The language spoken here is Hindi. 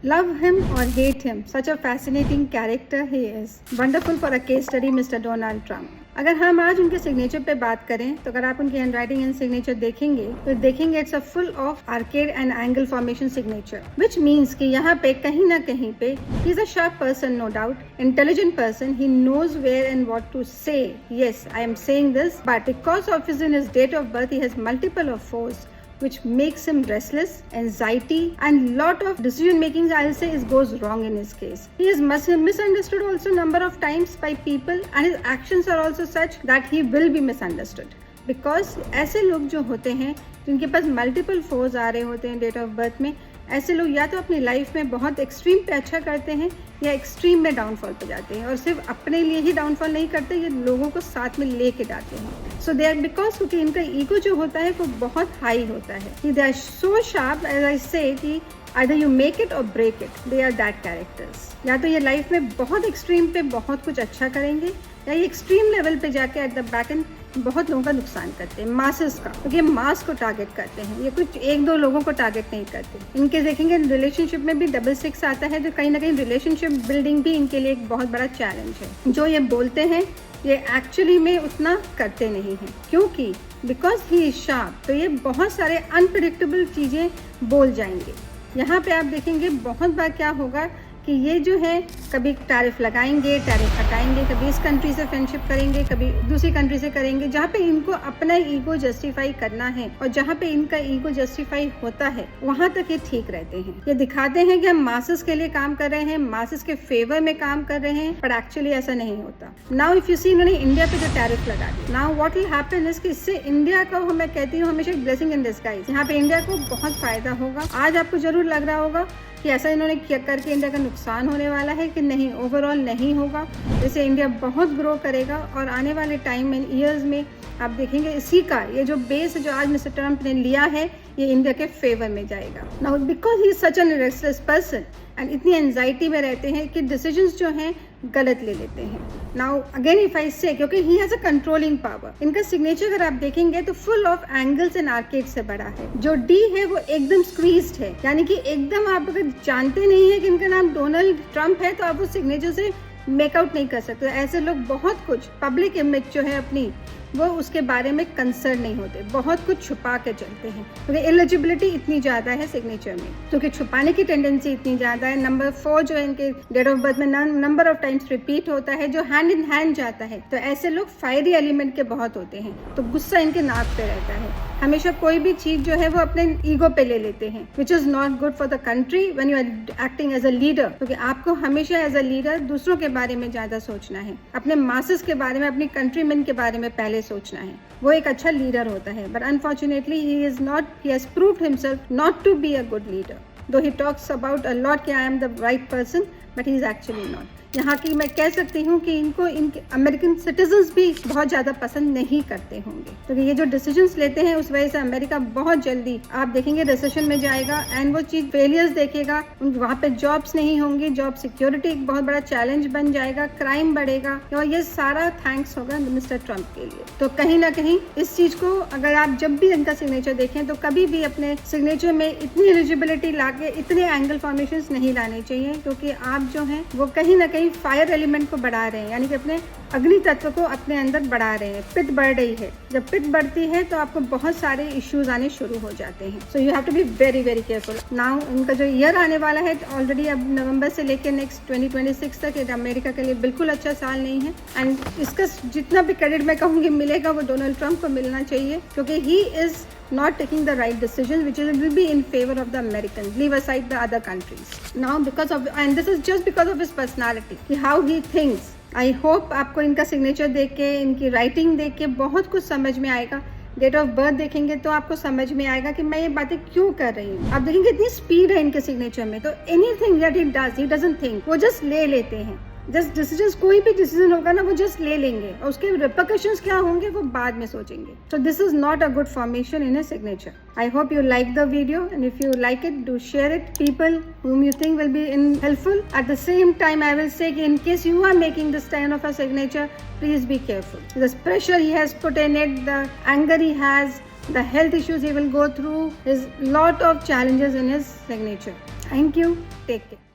Love him or hate him, such a fascinating character he is. Wonderful for a case study, Mr. Donald Trump. अगर हम आज उनके सिग्नेचर पे बात करें तो अगर आप उनकी हैंडराइटिंग एंड सिग्नेचर देखेंगे तो देखेंगे it's a full of arcade and angle formation signature, which means कि यहाँ पे कहीं ना कहीं पे he is a sharp person, no doubt, intelligent person. He knows where and what to say. Yes, I am saying this, but because of his date of birth, he has multiple of foes, which makes him restless, anxiety, and lot of decision making, I'll say, goes wrong in his case. He is misunderstood also number of times by people, and his actions are also such that he will be misunderstood. Because ऐसे लोग जो होते हैं जिनके पास मल्टीपल फोर्स आ रहे होते हैं डेट ऑफ बर्थ में, ऐसे लोग या तो अपनी लाइफ में बहुत एक्सट्रीम पे अच्छा करते हैं या एक्सट्रीम में डाउनफॉल पे जाते हैं. और सिर्फ अपने लिए ही डाउनफॉल नहीं करते, ये लोगों को साथ में लेके जाते हैं. सो दे आर बिकॉज क्योंकि इनका ईगो जो होता है वो बहुत हाई होता है. They are so sharp, as I say, कि either you make it or break it. They are that characters. या तो ये लाइफ में बहुत एक्सट्रीम पे बहुत कुछ अच्छा करेंगे या ये एक्सट्रीम लेवल पे जाके एट द बैक एंड बहुत लोगों का नुकसान करते हैं, मासेस का, क्योंकि मास को टारगेट करते हैं. ये कुछ एक दो लोगों को टारगेट नहीं करते. इनके देखेंगे रिलेशनशिप में भी 666 आता है, तो कहीं ना कहीं रिलेशनशिप बिल्डिंग भी इनके लिए एक बहुत बड़ा चैलेंज है. जो ये बोलते हैं ये एक्चुअली में उतना करते नहीं हैं, क्योंकि बिकॉज ही इज शार्प, तो ये बहुत सारे अनप्रिडिक्टेबल चीज़ें बोल जाएंगे. यहाँ पे आप देखेंगे बहुत बार क्या होगा कि ये जो है कभी टैरिफ लगाएंगे, टैरिफ हटाएंगे, कभी इस कंट्री से फ्रेंडशिप करेंगे, कभी दूसरी कंट्री से करेंगे. जहाँ पे इनको अपना ईगो जस्टिफाई करना है और जहाँ पे इनका ईगो जस्टिफाई होता है वहाँ तक ये ठीक रहते हैं. ये दिखाते हैं कि हम मासेस के लिए काम कर रहे हैं, मासेस के फेवर में काम कर रहे हैं, पर एक्चुअली ऐसा नहीं होता. नाउ इफ यू सी, इन्होंने इंडिया पे जो टैरिफ लगा दी, now what will happen is कि इससे इंडिया का, मैं कहती हूँ हमेशा, ब्लेसिंग इन डिस्गाइज. यहाँ पे इंडिया को बहुत फायदा होगा. आज आपको जरूर लग रहा होगा कि ऐसा इन्होंने किया करके इंडिया का नुकसान होने वाला है, कि नहीं, ओवरऑल नहीं होगा. जैसे इंडिया बहुत ग्रो करेगा और आने वाले टाइम में, ईयर्स में, आप देखेंगे इसी का ये जो बेस जो आज मिस्टर ट्रम्प ने लिया है ये इंडिया के फेवर में जाएगा. Now because he is such an restless person and इतनी एंजाइटी में रहते हैं कि डिसीजंस जो हैं गलत ले लेते हैं. नाउ अगेन इफ आई से, क्योंकि he has a controlling power. इनका सिग्नेचर अगर आप देखेंगे तो full of angles and arcade से बड़ा है. जो डी है वो एकदम स्क्वीज्ड है, यानी कि एकदम, आप अगर जानते नहीं है कि इनका नाम डोनाल्ड ट्रंप है तो आप उस सिग्नेचर से मेकआउट नहीं कर सकते. ऐसे लोग बहुत कुछ पब्लिक इमेज जो है अपनी, वो उसके बारे में कंसर्न नहीं होते, बहुत कुछ छुपा के चलते हैं, क्योंकि एलिजिबिलिटी इतनी ज़्यादा है सिग्नेचर में, क्योंकि छुपाने की टेंडेंसी इतनी ज़्यादा है. नंबर 4 जो है इनके डेट ऑफ बर्थ में नंबर ऑफ टाइम्स रिपीट होता है, जो हैंड इन हैंड जाता है. तो ऐसे लोग फायरी एलिमेंट के बहुत होते हैं, तो गुस्सा इनके नाक पे रहता है. हमेशा कोई भी चीज़ जो है वो अपने ईगो पे ले लेते हैं, which is not good for the country when you are acting as a leader. क्योंकि आपको हमेशा एज अ लीडर दूसरों के बारे में ज़्यादा सोचना है, अपने मासेस के बारे में, अपनी कंट्रीमैन के बारे में पहले सोचना है. वो एक अच्छा लीडर होता है, but unfortunately he has proved himself not to be a good leader. Though he talks about a lot कि I am the right person, but he is actually not. यहाँ की मैं कह सकती हूँ कि इनको इनके अमेरिकन सिटीजन्स भी बहुत ज़्यादा पसंद नहीं करते होंगे, तो ये जो डिसीजंस लेते हैं उस वजह से अमेरिका बहुत जल्दी, आप देखेंगे, रिसेशन में जाएगा एंड वो चीज़ फेलियर्स देखेगा. वहाँ पे जॉब्स नहीं होंगी, जॉब सिक्योरिटी एक बहुत बड़ा चैलेंज बन जाएगा, क्राइम बढ़ेगा, और ये सारा थैंक्स होगा मिस्टर ट्रम्प के लिए. तो कहीं ना कहीं इस चीज़ को अगर आप जब भी इनका सिग्नेचर देखें तो कभी भी अपने सिग्नेचर में इतनी एलिजिबिलिटी लाके इतने एंगल फॉर्मेशन नहीं लाने चाहिए, क्योंकि आप जो हैं वो कहीं ना कहीं फायर एलिमेंट को बढ़ा रहे हैं, यानी कि अपने अग्नि तत्व को अपने अंदर बढ़ा रहे हैं. पित्त बढ़ रही है, जब पित्त बढ़ती है तो आपको बहुत सारे इश्यूज आने शुरू हो जाते हैं. So you have to be very very careful. Now इनका जो ईयर आने वाला है ऑलरेडी, अब नवंबर से लेकर नेक्स्ट 2026 तक अमेरिका के लिए बिल्कुल अच्छा साल नहीं है. एंड इसका जितना भी क्रेडिट मैं कहूँगी मिलेगा वो डोनाल्ड ट्रंप को मिलना चाहिए, क्योंकि he is not taking the right decisions, which will be in favor of the Americans. Leave aside the other countries. Now, because of, and this is just because of his personality, how he thinks. I hope आपको इनका सिग्नेचर देख के, इनकी राइटिंग देख के बहुत कुछ समझ में आएगा. डेट ऑफ बर्थ देखेंगे तो आपको समझ में आएगा कि मैं ये बातें क्यों कर रही हूँ. आप देखेंगे इतनी स्पीड है इनके सिग्नेचर में, तो anything that he doesn't think, वो जस्ट ले लेते हैं. जस्ट डिसीजन, कोई भी डिसीजन होगा ना वो जस्ट ले लेंगे और उसके रिपरकशंस क्या होंगे वो बाद में सोचेंगे. So this is not a good formation in a signature. I hope you like the video and if you like it, do share it people whom you think will be helpful. At the same time, I will say in case you are making this kind of a signature, please be careful. The pressure he has put in it, the anger he has, the health issues he will go through, is lot of challenges in his signature. Thank you, take care.